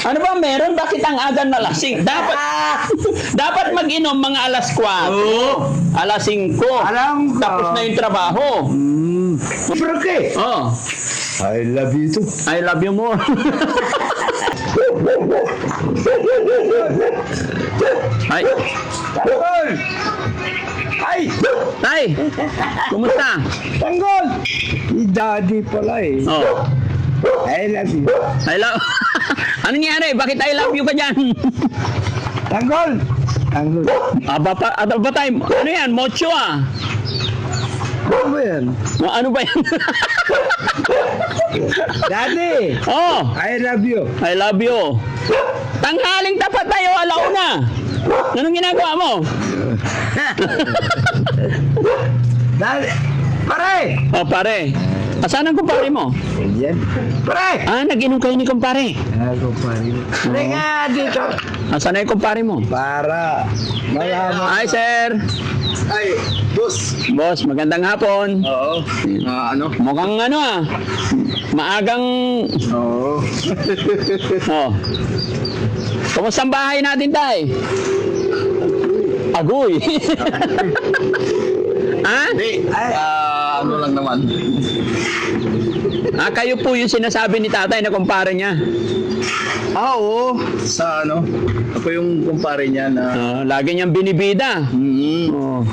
Ano ba meron? Bakit ang aga na lasing? Dapat mag-inom mga alas 4. Oo. Alas 5. Alam ko. Tapos na yung trabaho. Pero ke, Oh, I love you too. I love you more. Ay, Tanggol! Ay! tay. Kumusta? Tanggol! Daddy pala eh. Oh, I love you. I love... Ano nangyari? Bakit I love you ka dyan? Tanggol! Tanggol. Ano ba tayo? Ano yan? Mocho ah. Ano ba yan? Ano ba yan? Daddy! Oh, I love you. I love you. Tanghaling tapat tayo, alauna. Anong ginagawa mo? Daddy! Pare! Oh, pare. Asan ang kumpare mo? Yan. Pare! Ah, nag-inom kayo ni kumpare. Ako pare. Pare nga dito. Asan na yung kumpare mo? Para malaman. Hi, sir. Ay, boss. Boss, magandang hapon. Oo. Mukhang ano ah. Maagang... Oo. Oh. Kumusta ang bahay natin, tay? Agoy. Ha? Hindi. Ano lang naman. Ah, kayo po yung sinasabi ni tatay na kumpare niya. Oo. Sa ano? Ako yung kumpare niya na... Lagi niyang binibida. Oh.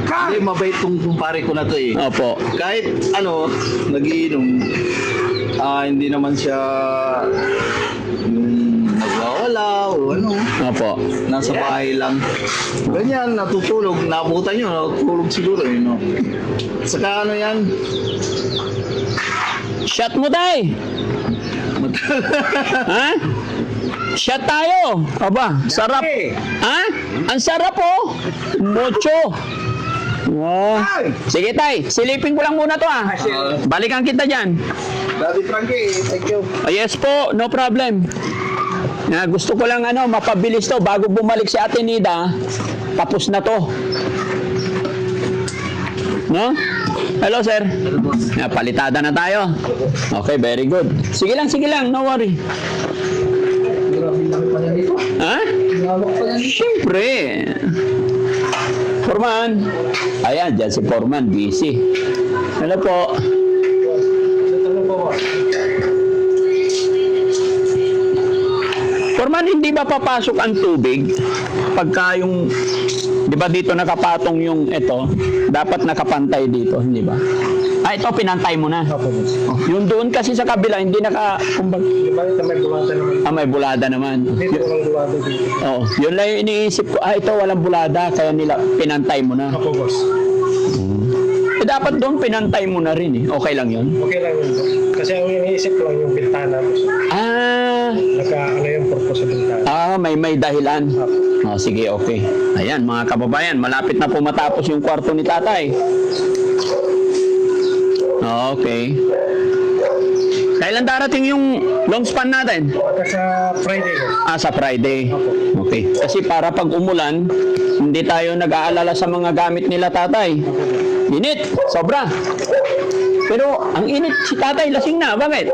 Hindi, mabait tong kumpare ko na to eh. Opo. Kahit ano, nagiinom, hindi naman siya nagwawala o ano. Opo. Nasa bahay lang. Ganyan, natutulog. Nabutan nyo, natutulog siguro eh, no? Saka ano yan? Shot mo, tay. Ha? Shot tayo. Aba, sarap. Ha? Ang sarap oh. Mocho. Wow. Sige tay, silipin ko lang muna to ah. Balikan kita dyan. Daddy Frankie, thank you. Yes po, no problem. Gusto ko lang ano, mapabilis to bago bumalik si Ate Nida. Tapos na to. No? Hello sir. Palitada na tayo. Okay, very good. Sige lang, no worry. Ha? Siyempre. Foreman. Ayan, dyan si Foreman, busy. Hello po. Foreman, hindi ba papasok ang tubig? Pagka yung, di ba dito nakapatong yung ito, dapat nakapantay dito, hindi ba? Ah, ito pinantay mo na. Yung doon kasi sa kabila, hindi naka, kumbaga, May bulada naman. may bulada naman. Dito walang bulada dito. Oo, yun lang yung iniisip ko, ito walang bulada, kaya nila pinantay mo na. Ako, boss. Dapat doon pinantay mo na rin eh. Okay lang yun? Okay lang yun. Kasi ang iniisip ko lang yung bintana. Ano yung purpose sa bintana. May dahilan. Sige, okay. Ayan, mga kababayan, malapit na po matapos yung kwarto ni tatay. Okay. Kailan darating yung long span natin? Pagka sa Friday. Sa Friday. Okay. Kasi para pag umulan, hindi tayo nag-aalala sa mga gamit nila tatay. Init, sobra. Pero ang init si tatay lasing na, bakit?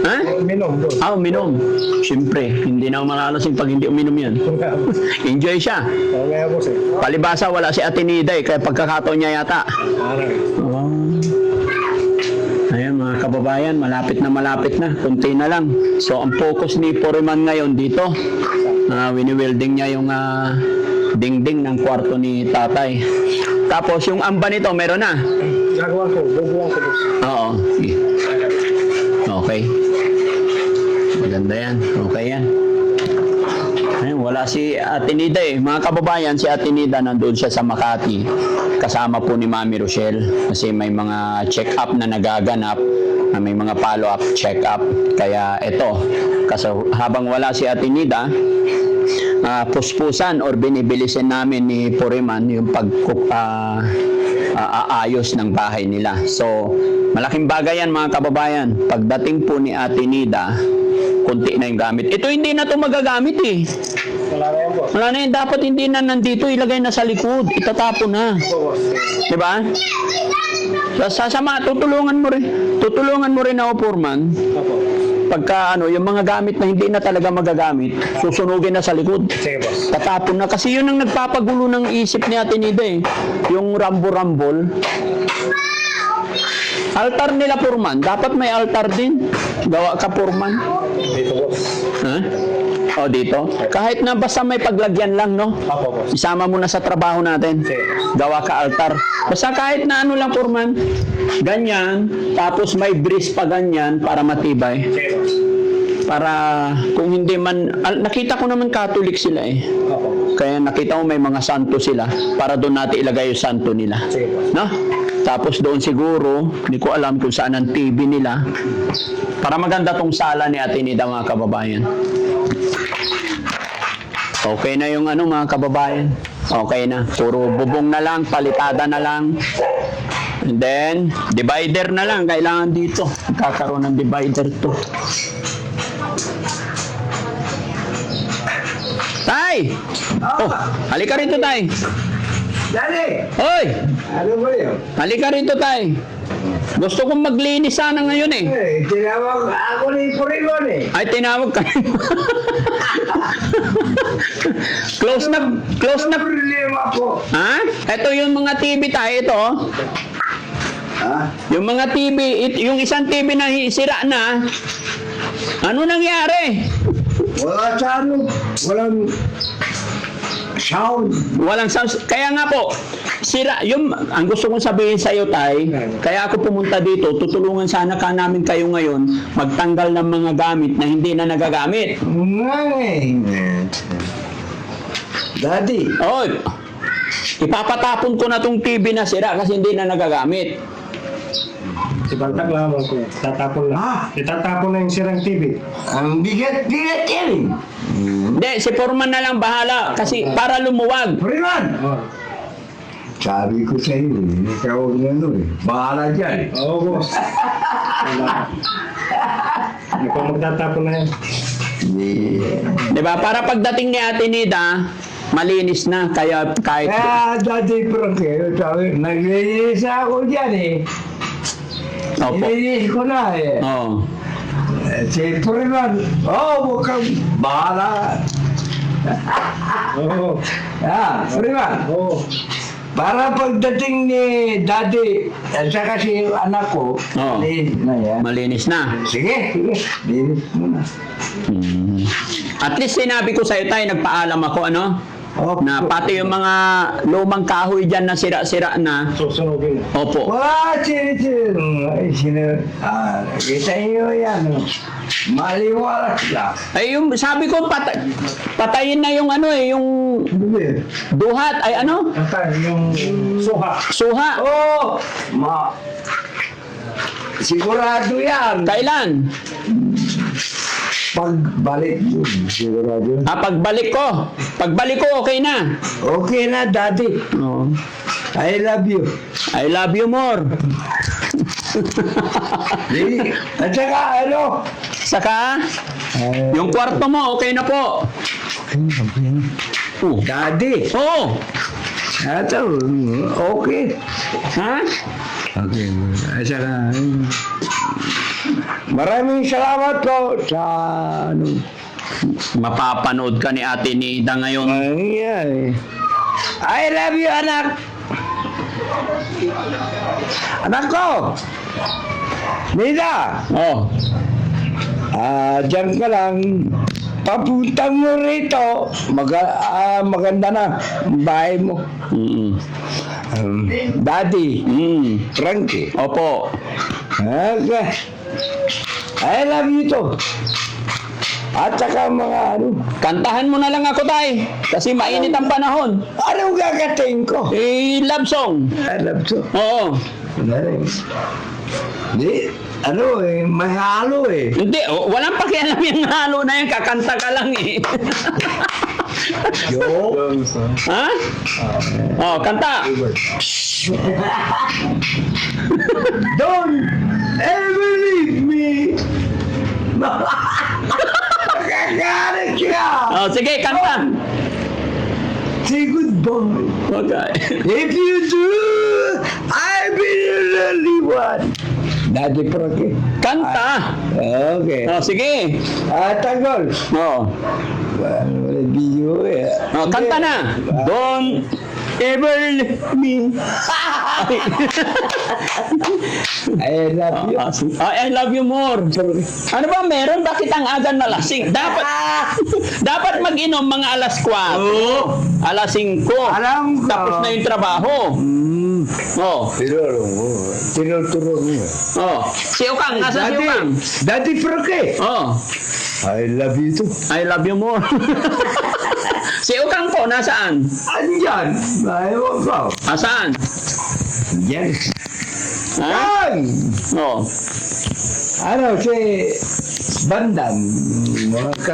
Ha? Minom doon. Uminom. Siyempre, hindi na malalasing pag hindi uminom yan. Enjoy siya. Kaya boss eh. Palibasa wala si Ate Nida kaya pagkakataon niya yata. Ayan mga kababayan, malapit na. Kunti na lang. So ang focus ni Foreman ngayon dito, wini-welding niya yung dingding ng kwarto ni tatay. Tapos yung amba nito, meron na. Gagawa ko, bubuang ko boss. Oo. Okay. Maganda yan. Okay yan. Ayun, wala si Ate Nida eh. Mga kababayan, si Ate Nida nandun siya sa Makati. Kasama po ni Mami Rochelle. Kasi may mga check-up na nagaganap. May mga follow-up check-up. Kaya ito. Kasi habang wala si Ate Nida, puspusan or binibilisin namin ni Foreman yung aayos ng bahay nila. So, malaking bagay yan mga kababayan. Pagdating po ni Ate Nida, kunti na yung gamit. Ito hindi na ito magagamit eh. Wala na yan boss. Wala na yan. Dapat hindi na nandito. Ilagay na sa likod. Itatapon na. Boss. Diba? Sasama, tutulungan mo rin ako, Foreman. Opo. pagka ano, yung mga gamit na hindi na talaga magagamit, susunugin na sa likod. Sige, boss. Tatapon na. Kasi yun ang nagpapagulo ng isip ni Ate Nida eh. Yung rambo-rambol. Altar nila, Purman. Dapat may altar din. Gawa ka, Purman. Dito, boss. Ha? O, dito? Kahit na basta may paglagyan lang, no? Apo, boss. Isama mo na sa trabaho natin. Sige. Gawa ka altar. Basta kahit na ano lang, Purman. Ganyan. Tapos may breeze pa ganyan para matibay. Sige, boss. Para kung hindi man... nakita ko naman Catholic sila eh. Apo. Kaya nakita mo may mga santo sila. Para doon natin ilagay yung santo nila. Sige, boss. No? Tapos doon siguro, hindi ko alam kung saan ang TV nila. Para maganda tong sala ni Ate Nida, mga kababayan. Okay na yung ano, mga kababayan. Okay na. Puro bubong na lang, palitada na lang. And then, divider na lang. Kailangan dito. Kakaroon ng divider to. Tay! Oh, halika rito, Tay. Dali! Hoy! Ano ba yun? Halika rito, Tay. Gusto kong maglinis sana ngayon eh. Tinawag ako ni Purigon eh. Ay, tinawag ka. Close na. Ano problema po? Ha? Ito yung mga TV tayo, ito. oh. Ha? Yung mga TV, yung isang TV na sira na. Ano nangyari? Wala sa ano. Walang sound. Walang sounds. Kaya nga po, sira. Yung, ang gusto kong sabihin sa iyo, Tay, kaya ako pumunta dito, tutulungan sana ka namin kayo ngayon magtanggal ng mga gamit na hindi na nagagamit. Nga eh. Daddy. Oy, ipapatapon ko na tong TV na sira kasi hindi na nagagamit. Si Bantag lamang ko. Tatapon na. Ah! Itatapon na yung sirang TV. Ang bigat-bigat yan eh. Hindi, si Foreman na lang bahala kasi para lumuwag. Purigon! Oh. Sabi ko sa iyo eh. Ikaw ang ano eh. Bahala dyan eh. Oo, boss. Wala. Hindi pa magtatapon na yan. Yeah. Diba? Para pagdating ni Ate Nida, malinis na. Kaya kahit... Kaya Daddy Frank eh. Sabi, naglinis ako dyan eh. Opo. Ilinis ko na eh. Oo. Si Purigon, huwag kang bahala. Oo. Purigon, Oo. para pagdating ni Daddy, at saka si anak ko, Oo. linis na yan. Malinis na. Sige, linis mo na. Hmm. At least sinabi ko sa'yo, Tay, nagpaalam ako, ano? Opo. Na pati yung mga lumang kahoy dyan na sira-sira na. Susunogin. Opo. Kita niyo yan. Maliwalas lang. Ay, yung sabi ko, patayin na yung ano eh, yung duhat. Ay, ano? Ata, yung suha. Suha. Oh, sigurado yan. Kailan? Pagbalik yun, sigurado. Pagbalik ko. Pagbalik ko, okay na. Okay na, Daddy. Oo. I love you. I love you more. At saka, ano? Saka, yung kwarto mo, okay na po. Daddy. Oo. Ito, okay. Ha? Okay. At saka, maraming salamat po sa, ano, Mapapanood ka ni Ate Nida ngayon. nangyari. I love you, anak. Anak ko. Nida. Oh. Diyan ka lang. Papunta mo rito. Maganda na ang bahay mo. Mm. Daddy. Frankie. Opo. Okay. I love you to. At saka mga ano. Kantahan mo na lang ako, Tay. Kasi mainit ang panahon. Anong gagating ko? Love song. I love to. Oo. Di, ano eh, may halo eh. Hindi, walang pakialam yung halo na yan. Kakanta ka lang eh. Yo. Ha? Oh, kanta. Don't ever leave me. Makakarik ka. Oh, sige, kanta. Say goodbye. Okay. If you do, I'll be the only one. Daddy Frankie. Kanta! Okay. Oh, sige. Tanggol. Oh. Wala video eh. Oh, kanta na. Don't ever leave me. I love you. I love you more. Ano ba meron? Bakit ang aga na lasing? Dapat mag-inom mga alas 4. Alas 5. Alam ko. Tapos na yung trabaho. Oh. Tinuro mo. Tinuturo mo. Oh. Si Ukang, nasa si Ukang? Daddy Frankie. Oh. I love you too. I love you more. Si Ukang po, nasaan? Andyan. Ayaw ko. Asaan? Yes. Ha? Yan! Oh. Ano, si Bandam.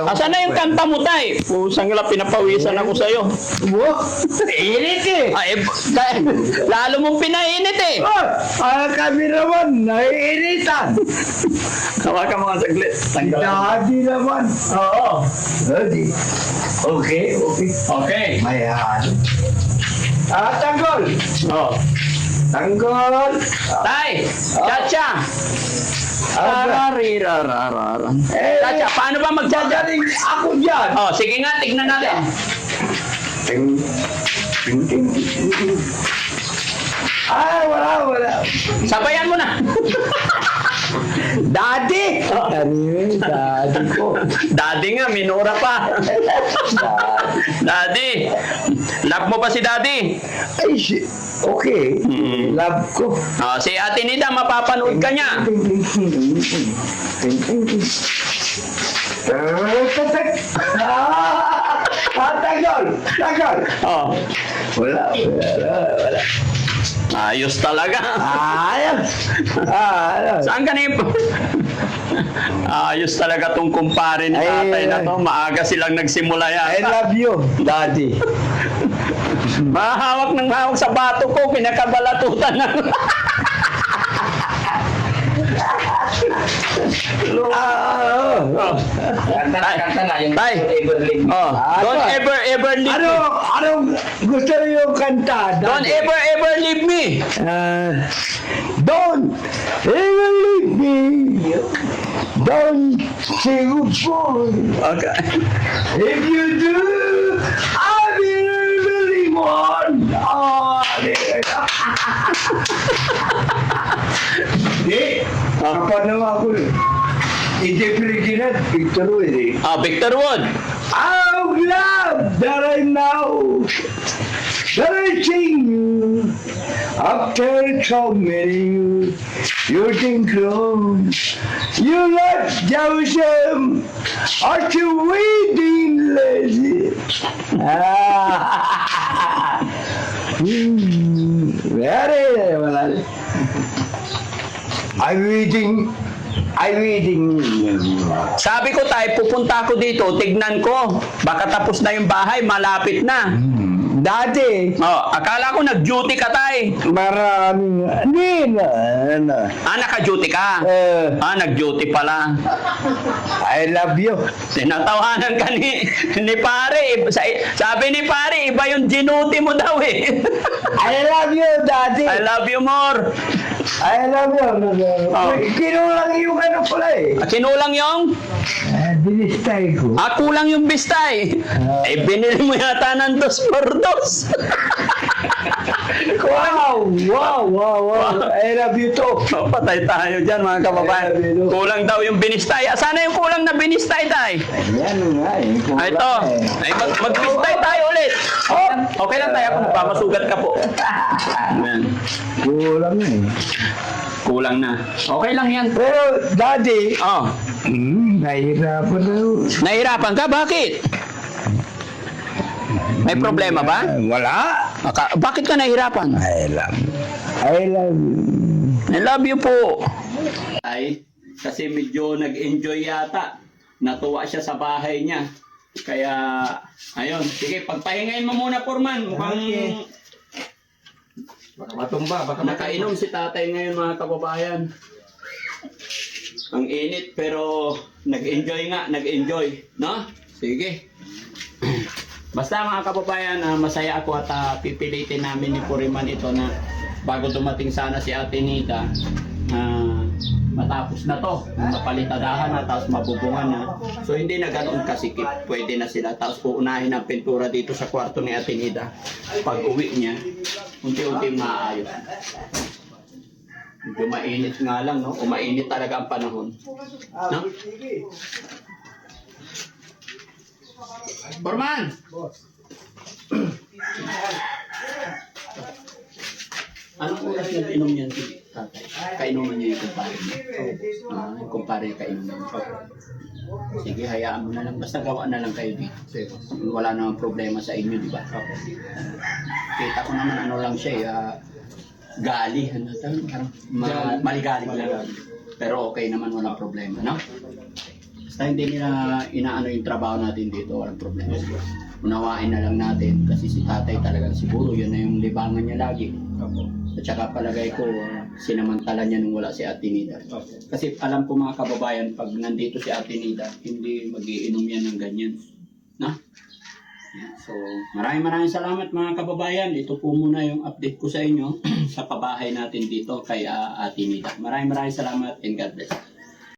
Asan na yung kanta mo, tay? Pusang la, pinapawisan ako sa'yo. Wow! Init eh! Ay, lalo mong pinainit eh. Kami naman, naiinitan. Hawakan mo nga saglit. Daddy naman. Oo. Daddy. Okay, okay. Okay. Mayan. Tanggol! Oh. Tanggol! Tay, Chacha. Ararirarararan. Chacha, paano ba mag-chacha? Magaling ako dyan! Oh, sige nga, tignan natin. Ting, ting, ting, ting, ting. Wala. Sabayan mo na. Daddy! Daddy ko. Daddy nga, minura pa. Daddy. Love mo ba si Daddy? Ay, okay. Love ko. Oh, si Ate Nida, mapapanood ka niya. Tagal. Oh. Wala. Ayos talaga. Ayos. Saan ka na Ayos talaga tong kumpare ni tatay na to. Maaga silang nagsimula I yata. love you, Daddy. Mahawak ng hawak sa bato ko. Pinakabalatutan na. Kanta na yung Tay. Ever Leave Me. Oh, don't ever leave me. Anong gusto niyo kanta? Don't Daddy? ever leave me. Don't ever leave me. Don't say goodbye. Okay. If you do, I will really want. Kapag naman ako, hindi Pilipinas, Victor Wood eh. Victor Wood. I'm glad that I know that I sing you after so many you think you left Joseph are you waiting lazy very I'm waiting. Sabi ko tayo, pupunta ako dito, tignan ko. Baka tapos na yung bahay, malapit na. Dati, Oh, akala ko nag-duty ka tay. maraming, hindi na. Naka-duty ka. Nag-duty pala. I love you. Tinatawanan ka ni pare. Sabi ni pare, iba yung ginuti mo daw eh. I love you, Daddy. I love you more. I love you. Kinulang yung ano pala eh. Kinulang yung? Binistay ko. Kulang yung bistay. Binili mo yata ng 2x2. Wow. I love you too. Patay tayo dyan mga kababayan. Kulang daw yung binistay. Sana yung kulang na binistay tay? Ayan nga eh. Ito. Mag-bistay tayo ulit. Okay lang tayo kung masugat ka po. Ayan. Kulang eh. Kulang na. Okay lang yan. Pero, Daddy, nahihirapan na yun. Nahirapan ka? Bakit? May problema ba? Wala. Bakit ka nahirapan? I love you. I love you po. Ay, kasi medyo nag-enjoy yata. Natuwa siya sa bahay niya. Kaya, ayun. Sige, pagpahingayin mo muna, Foreman. Mukhang Baka matumba, baka nakainom si tatay ngayon, mga kababayan. Ang init, pero nag-enjoy nga, nag-enjoy. No? Sige. Basta mga kababayan, masaya ako at pipilitin namin ni Foreman ito na bago dumating sana si Ate Nida, matapos na to, mapalitadahan na, tapos mabubungan na. So hindi na ganoon kasikip, pwede na sila. Tapos uunahin ang pintura dito sa kwarto ni Ate Nida. Pag uwi niya, unti-unti maayos. Medyo mainit nga lang, no? O mainit talaga ang panahon. No? Forman! Anong oras nag-inom yan si tatay? Kainuman niya yung kumpare niya. Yung kumpare kainuman niya. Sige, hayaan mo na lang. Basta gawa na lang kayo dito. Wala namang problema sa inyo, di ba? Kita ko naman ano lang siya, gali. Ano tawag? Parang maligalig lang. Pero okay naman, walang problema, no? Basta hindi nila inaano yung trabaho natin dito, walang problema. Unawain na lang natin kasi si tatay talagang siguro yun na yung libangan niya lagi. At saka palagay ko, sinamantala niya nung wala si Ate Nida. Kasi alam ko mga kababayan, pag nandito si Ate Nida, hindi magiinom yan ng ganyan. Na? Yan. So, maraming salamat mga kababayan. Ito po muna yung update ko sa inyo sa pabahay natin dito kay Ate Nida. Maraming salamat and God bless.